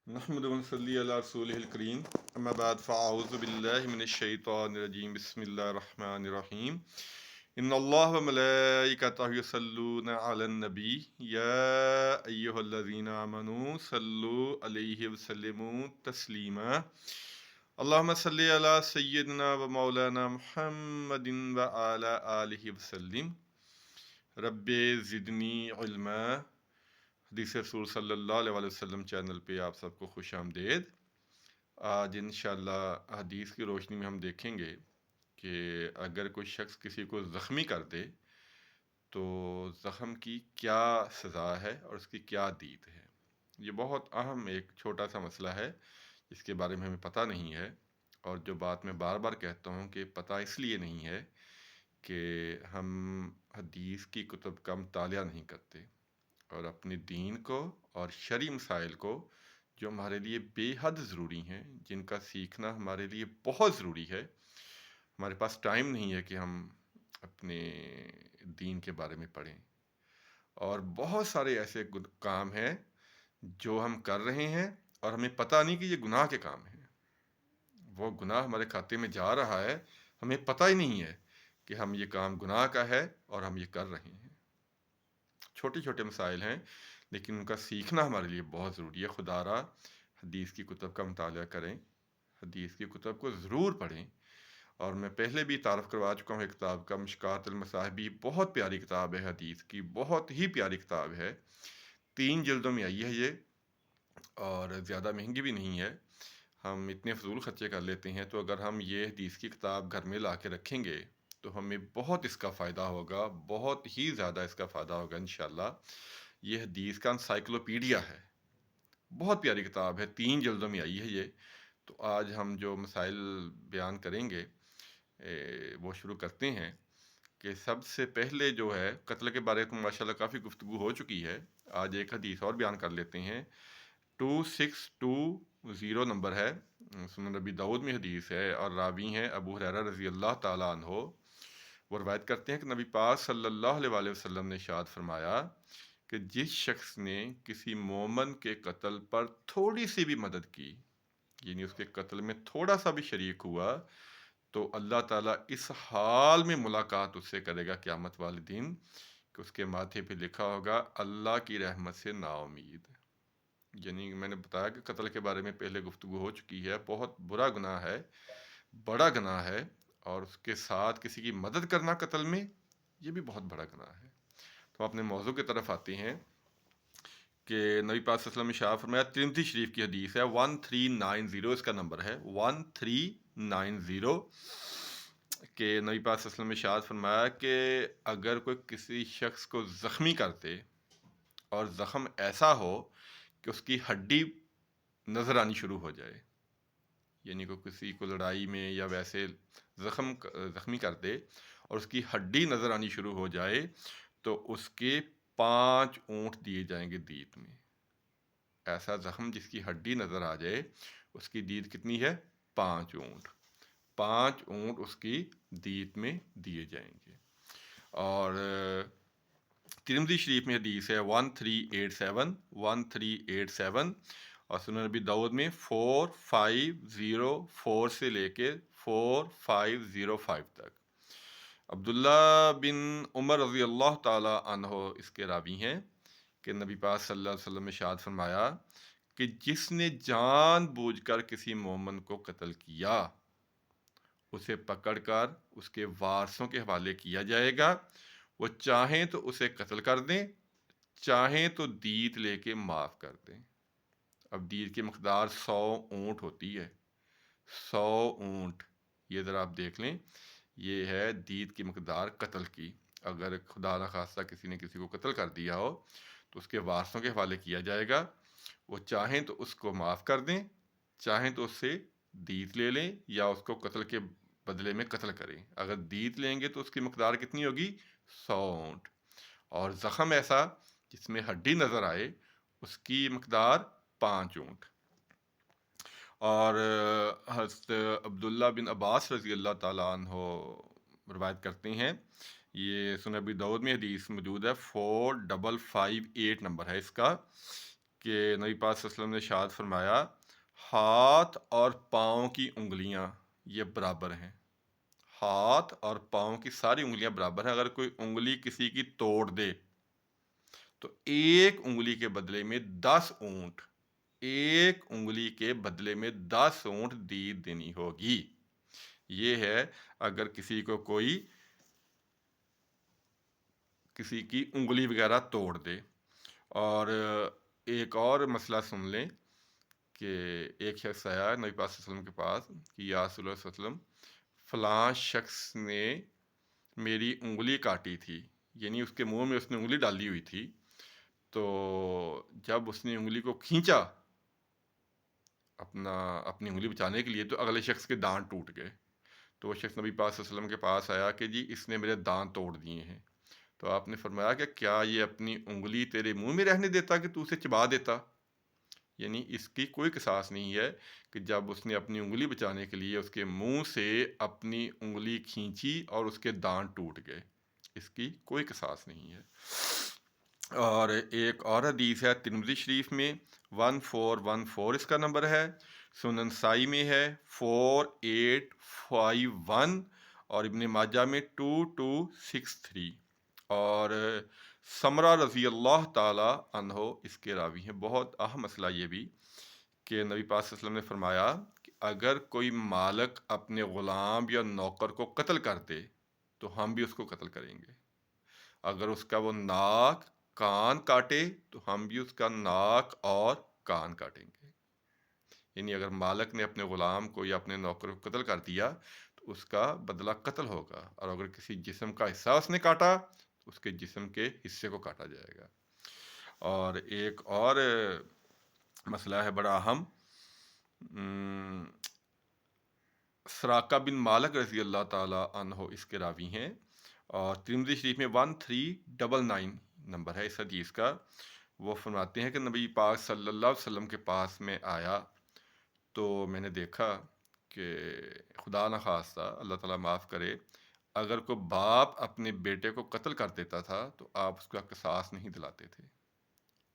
نحمد ونصلي على رسوله الكريم اما بعد فاعوذ بالله من الشيطان الرجيم بسم الله الرحمن الرحيم ان الله وملائكته يصلون على النبي يا ايها الذين امنوا صلوا عليه وسلموا تسليما اللهم صل على سيدنا ومولانا محمد وعلى آله وسلم رب زدنی علما۔ حدیث رسول صلی اللہ علیہ وسلم چینل پہ آپ سب کو خوش آمدید۔ آج انشاءاللہ حدیث کی روشنی میں ہم دیکھیں گے کہ اگر کوئی شخص کسی کو زخمی کر دے تو زخم کی کیا سزا ہے اور اس کی کیا دید ہے۔ یہ بہت اہم ایک چھوٹا سا مسئلہ ہے جس کے بارے میں ہمیں پتہ نہیں ہے، اور جو بات میں بار بار کہتا ہوں کہ پتہ اس لیے نہیں ہے کہ ہم حدیث کی کتب کا مطالعہ نہیں کرتے، اور اپنے دین کو اور شرعی مسائل کو جو ہمارے لیے بے حد ضروری ہیں، جن کا سیکھنا ہمارے لیے بہت ضروری ہے، ہمارے پاس ٹائم نہیں ہے کہ ہم اپنے دین کے بارے میں پڑھیں۔ اور بہت سارے ایسے کام ہیں جو ہم کر رہے ہیں اور ہمیں پتہ نہیں کہ یہ گناہ کے کام ہیں۔ وہ گناہ ہمارے کھاتے میں جا رہا ہے، ہمیں پتہ ہی نہیں ہے کہ ہم یہ کام گناہ کا ہے اور ہم یہ کر رہے ہیں۔ چھوٹے چھوٹے مسائل ہیں لیکن ان کا سیکھنا ہمارے لیے بہت ضروری ہے۔ خدا را حدیث کی کتب کا مطالعہ کریں، حدیث کی کتب کو ضرور پڑھیں۔ اور میں پہلے بھی تعارف کروا چکا ہوں ایک کتاب کا، مشکوٰۃ المصابیح، بہت پیاری کتاب ہے، حدیث کی بہت ہی پیاری کتاب ہے، 3 جلدوں میں آئی ہے یہ، اور زیادہ مہنگی بھی نہیں ہے۔ ہم اتنے فضول خرچے کر لیتے ہیں، تو اگر ہم یہ حدیث کی کتاب گھر میں لا کے رکھیں گے تو ہمیں بہت اس کا فائدہ ہوگا، بہت ہی زیادہ اس کا فائدہ ہوگا انشاءاللہ۔ یہ حدیث کا انسائکلوپیڈیا ہے، بہت پیاری کتاب ہے، 3 جلدوں میں آئی ہے یہ۔ تو آج ہم جو مسائل بیان کریں گے وہ شروع کرتے ہیں کہ سب سے پہلے جو ہے قتل کے بارے میں ماشاءاللہ کافی گفتگو ہو چکی ہے، آج ایک حدیث اور بیان کر لیتے ہیں۔ 2620 نمبر ہے، سنن نبی داؤد میں حدیث ہے، اور راوی ہیں ابو ہریرہ رضی اللہ تعالیٰ عنہ۔ وہ روایت کرتے ہیں کہ نبی پاک صلی اللہ علیہ وسلم نے ارشاد فرمایا کہ جس شخص نے کسی مومن کے قتل پر تھوڑی سی بھی مدد کی، یعنی اس کے قتل میں تھوڑا سا بھی شریک ہوا، تو اللہ تعالیٰ اس حال میں ملاقات اس سے کرے گا قیامت والے دن کہ اس کے ماتھے پہ لکھا ہوگا اللہ کی رحمت سے نا امید۔ یعنی میں نے بتایا کہ قتل کے بارے میں پہلے گفتگو ہو چکی ہے، بہت برا گناہ ہے، بڑا گناہ ہے، اور اس کے ساتھ کسی کی مدد کرنا قتل میں، یہ بھی بہت بڑا گناہ ہے۔ تو اپنے موضوع کی طرف آتے ہیں کہ نبی پاک صلی اللہ علیہ وسلم نے ارشاد فرمایا، ترمذی شریف کی حدیث ہے، 1390 اس کا نمبر ہے، 1390، کہ نبی پاک صلی اللہ علیہ وسلم نے ارشاد فرمایا کہ اگر کوئی کسی شخص کو زخمی کرتے اور زخم ایسا ہو کہ اس کی ہڈی نظر آنی شروع ہو جائے، یعنی کوئی کسی کو لڑائی میں یا ویسے زخمی کر دے اور اس کی ہڈی نظر آنی شروع ہو جائے، تو اس کے 5 اونٹ دیے جائیں گے دیت میں۔ ایسا زخم جس کی ہڈی نظر آ جائے، اس کی دیت کتنی ہے؟ 5 اونٹ۔ 5 اونٹ اس کی دیت میں دیے جائیں گے۔ اور ترمذی شریف میں حدیث ہے 1387، اور سنن نبی داؤد میں 4504 سے لے کے 4505 تک۔ عبداللہ بن عمر رضی اللہ تعالی عنہ اس کے راوی ہیں کہ نبی پاک صلی اللہ علیہ وسلم نے ارشاد فرمایا کہ جس نے جان بوجھ کر کسی مومن کو قتل کیا، اسے پکڑ کر اس کے وارثوں کے حوالے کیا جائے گا، وہ چاہیں تو اسے قتل کر دیں، چاہیں تو دیت لے کے معاف کر دیں۔ اب دیت کی مقدار 100 اونٹ ہوتی ہے، 100 اونٹ، یہ ذرا آپ دیکھ لیں، یہ ہے دیت کی مقدار قتل کی۔ اگر خدا نخواستہ کسی نے کسی کو قتل کر دیا ہو تو اس کے وارثوں کے حوالے کیا جائے گا، وہ چاہیں تو اس کو معاف کر دیں، چاہیں تو اس سے دیت لے لیں، یا اس کو قتل کے بدلے میں قتل کریں۔ اگر دیت لیں گے تو اس کی مقدار کتنی ہوگی؟ 100 اونٹ۔ اور زخم ایسا جس میں ہڈی نظر آئے، اس کی مقدار 5 اونٹ۔ اور حضرت عبداللہ بن عباس رضی اللہ تعالیٰ عنہ روایت کرتے ہیں، یہ سنن نبی داؤد میں حدیث موجود ہے، 4558 نمبر ہے اس کا، کہ نبی پاک صلی اللہ علیہ وسلم نے ارشاد فرمایا ہاتھ اور پاؤں کی انگلیاں یہ برابر ہیں، ہاتھ اور پاؤں کی ساری انگلیاں برابر ہیں۔ اگر کوئی انگلی کسی کی توڑ دے تو ایک انگلی کے بدلے میں 10 اونٹ، ایک انگلی کے بدلے میں 10 اونٹ دیت دینی ہوگی۔ یہ ہے اگر کسی کو کوئی کسی کی انگلی وغیرہ توڑ دے۔ اور ایک اور مسئلہ سن لیں کہ ایک شخص آیا نبی پاک صلی اللہ علیہ وسلم کے پاس کہ یا رسول اللہ صلی اللہ علیہ وسلم فلاں شخص نے میری انگلی کاٹی تھی، یعنی اس کے منہ میں اس نے انگلی ڈالی ہوئی تھی، تو جب اس نے انگلی کو کھینچا اپنی انگلی بچانے کے لیے تو اگلے شخص کے دانت ٹوٹ گئے۔ تو وہ شخص نبی پاک صلی اللہ علیہ وسلم کے پاس آیا کہ جی اس نے میرے دانت توڑ دیے ہیں۔ تو آپ نے فرمایا کہ کیا یہ اپنی انگلی تیرے منہ میں رہنے دیتا کہ تو اسے چبا دیتا؟ یعنی اس کی کوئی قصاص نہیں ہے کہ جب اس نے اپنی انگلی بچانے کے لیے اس کے منہ سے اپنی انگلی کھینچی اور اس کے دانت ٹوٹ گئے، اس کی کوئی قصاص نہیں ہے۔ اور ایک اور حدیث ہے ترمذی شریف میں 1414 اس کا نمبر ہے، سنن نسائی میں ہے 4851 اور ابن ماجہ میں 2263 اور سمرہ رضی اللہ تعالی عنہ اس کے راوی ہیں۔ بہت اہم مسئلہ یہ بھی کہ نبی پاک صلی اللہ علیہ وسلم نے فرمایا کہ اگر کوئی مالک اپنے غلام یا نوکر کو قتل کر دے تو ہم بھی اس کو قتل کریں گے۔ اگر اس کا وہ ناک کان کاٹے تو ہم بھی اس کا ناک اور کان کاٹیں گے۔ یعنی اگر مالک نے اپنے غلام کو یا اپنے نوکر کو قتل کر دیا تو اس کا بدلہ قتل ہوگا، اور اگر کسی جسم کا حصہ اس نے کاٹا تو اس کے جسم کے حصے کو کاٹا جائے گا۔ اور ایک اور مسئلہ ہے بڑا اہم، سراقہ بن مالک رضی اللہ تعالی عنہ اس کے راوی ہیں، اور ترمذی شریف میں 1399 نمبر ہے اس حدیث کا۔ وہ فرماتے ہیں کہ نبی پاک صلی اللہ علیہ وسلم کے پاس میں آیا تو میں نے دیکھا کہ خدا نخواستہ اللہ تعالیٰ معاف کرے، اگر کوئی باپ اپنے بیٹے کو قتل کر دیتا تھا تو آپ اس کا قصاص نہیں دلاتے تھے،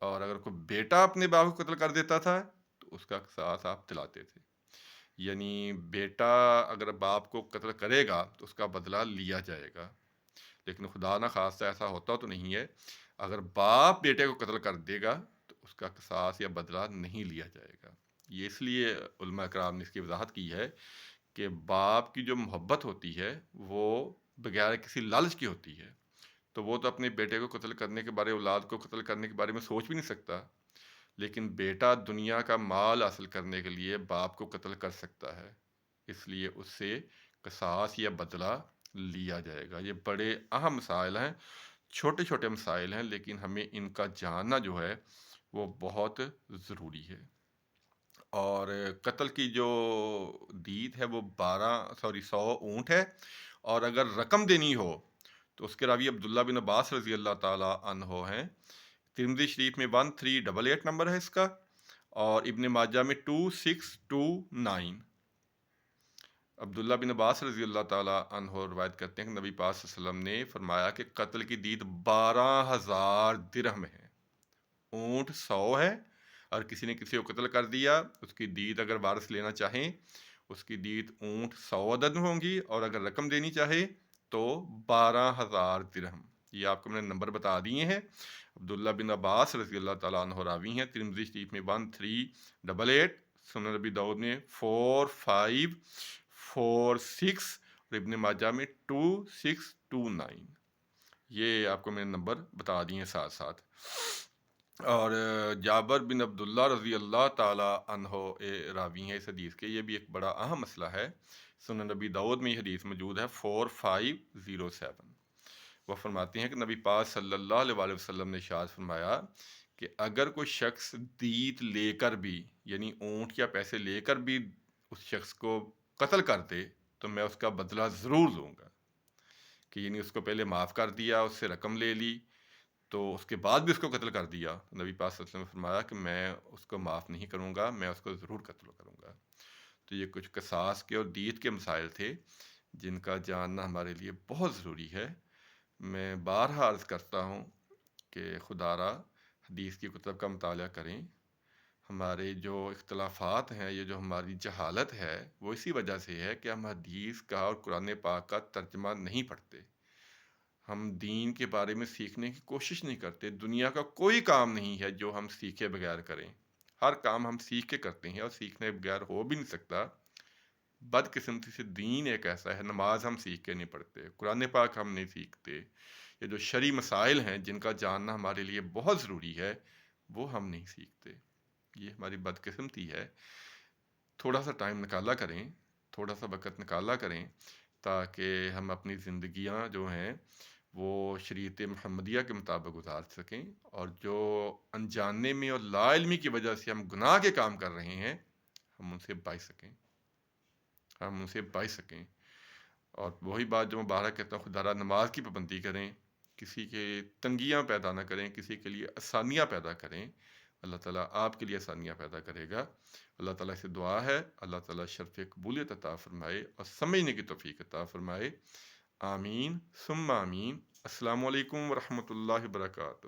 اور اگر کوئی بیٹا اپنے باپ کو قتل کر دیتا تھا تو اس کا قصاص آپ دلاتے تھے۔ یعنی بیٹا اگر باپ کو قتل کرے گا تو اس کا بدلہ لیا جائے گا، لیکن خدا نہ خواستہ ایسا ہوتا تو نہیں ہے، اگر باپ بیٹے کو قتل کر دے گا تو اس کا قصاص یا بدلہ نہیں لیا جائے گا۔ یہ اس لیے علماء کرام نے اس کی وضاحت کی ہے کہ باپ کی جو محبت ہوتی ہے وہ بغیر کسی لالچ کی ہوتی ہے، تو وہ تو اپنے بیٹے کو قتل کرنے کے بارے، اولاد کو قتل کرنے کے بارے میں سوچ بھی نہیں سکتا، لیکن بیٹا دنیا کا مال حاصل کرنے کے لیے باپ کو قتل کر سکتا ہے، اس لیے اس سے قصاص یا بدلہ لیا جائے گا۔ یہ بڑے اہم مسائل ہیں، چھوٹے چھوٹے مسائل ہیں، لیکن ہمیں ان کا جاننا جو ہے وہ بہت ضروری ہے۔ اور قتل کی جو دیت ہے وہ 100 اونٹ ہے، اور اگر رقم دینی ہو تو اس کے راوی عبداللہ بن عباس رضی اللہ تعالی عنہ ہیں۔ ترمذی شریف میں 1388 نمبر ہے اس کا، اور ابن ماجہ میں 2629۔ عبداللہ بن عباس رضی اللہ تعالی عنہ روایت کرتے ہیں کہ نبی پاک صلی اللہ علیہ وسلم نے فرمایا کہ قتل کی دیت 12,000 درہم ہے۔ اونٹ 100 ہے، اور کسی نے کسی کو قتل کر دیا، اس کی دیت اگر وارث لینا چاہیں اس کی دیت اونٹ 100 عدد میں ہوں گی، اور اگر رقم دینی چاہے تو 12,000 درہم۔ یہ آپ کو میں نے نمبر بتا دیے ہیں۔ عبداللہ بن عباس رضی اللہ تعالیٰ عنہ راوی ہیں، ترمذی شریف میں 1388، سنن نبی داؤد میں 4546 اور ابن ماجہ میں 2629۔ یہ آپ کو میں نے نمبر بتا دیے ہیں ساتھ ساتھ۔ اور جابر بن عبداللہ رضی اللہ تعالی عنہ راوی ہیں اس حدیث کے، یہ بھی ایک بڑا اہم مسئلہ ہے، سنن نبی داؤد میں یہ حدیث موجود ہے 4507۔ وہ فرماتے ہیں کہ نبی پاک صلی اللہ علیہ وسلم نے ارشاد فرمایا کہ اگر کوئی شخص دیت لے کر بھی، یعنی اونٹ یا پیسے لے کر بھی اس شخص کو قتل کر دے تو میں اس کا بدلہ ضرور لوں گا، کہ یعنی اس کو پہلے معاف کر دیا، اس سے رقم لے لی، تو اس کے بعد بھی اس کو قتل کر دیا، نبی پاک صلی اللہ علیہ وسلم نے فرمایا کہ میں اس کو معاف نہیں کروں گا، میں اس کو ضرور قتل کروں گا۔ تو یہ کچھ قصاص کے اور دیت کے مسائل تھے جن کا جاننا ہمارے لیے بہت ضروری ہے۔ میں بارہا عرض کرتا ہوں کہ خدا را حدیث کی کتب کا مطالعہ کریں. ہمارے جو اختلافات ہیں، یہ جو ہماری جہالت ہے، وہ اسی وجہ سے ہے کہ ہم حدیث کا اور قرآن پاک کا ترجمہ نہیں پڑھتے. ہم دین کے بارے میں سیکھنے کی کوشش نہیں کرتے. دنیا کا کوئی کام نہیں ہے جو ہم سیکھے بغیر کریں. ہر کام ہم سیکھ کے کرتے ہیں، اور سیکھنے بغیر ہو بھی نہیں سکتا. بدقسمتی سے دین ایک ایسا ہے، نماز ہم سیکھ کے نہیں پڑھتے، قرآن پاک ہم نہیں سیکھتے. یہ جو شرعی مسائل ہیں جن کا جاننا ہمارے لیے بہت ضروری ہے، وہ ہم نہیں سیکھتے. یہ ہماری بدقسمتی ہے. تھوڑا سا ٹائم نکالا کریں، تھوڑا سا وقت نکالا کریں، تاکہ ہم اپنی زندگیاں جو ہیں وہ شریعت محمدیہ کے مطابق گزار سکیں، اور جو انجاننے میں اور لا علمی کی وجہ سے ہم گناہ کے کام کر رہے ہیں، ہم ان سے بچ سکیں. اور وہی بات جو میں بارہ کہتا ہوں، خدا را نماز کی پابندی کریں، کسی کے تنگیاں پیدا نہ کریں، کسی کے لیے آسانیاں پیدا کریں. اللہ تعالیٰ آپ کے لیے آسانیاں پیدا کرے گا. اللہ تعالیٰ سے دعا ہے اللہ تعالیٰ شرف قبولیت عطا فرمائے اور سمجھنے کی توفیق عطا فرمائے. آمین ثم آمین. السلام علیکم ورحمۃ اللہ وبرکاتہ.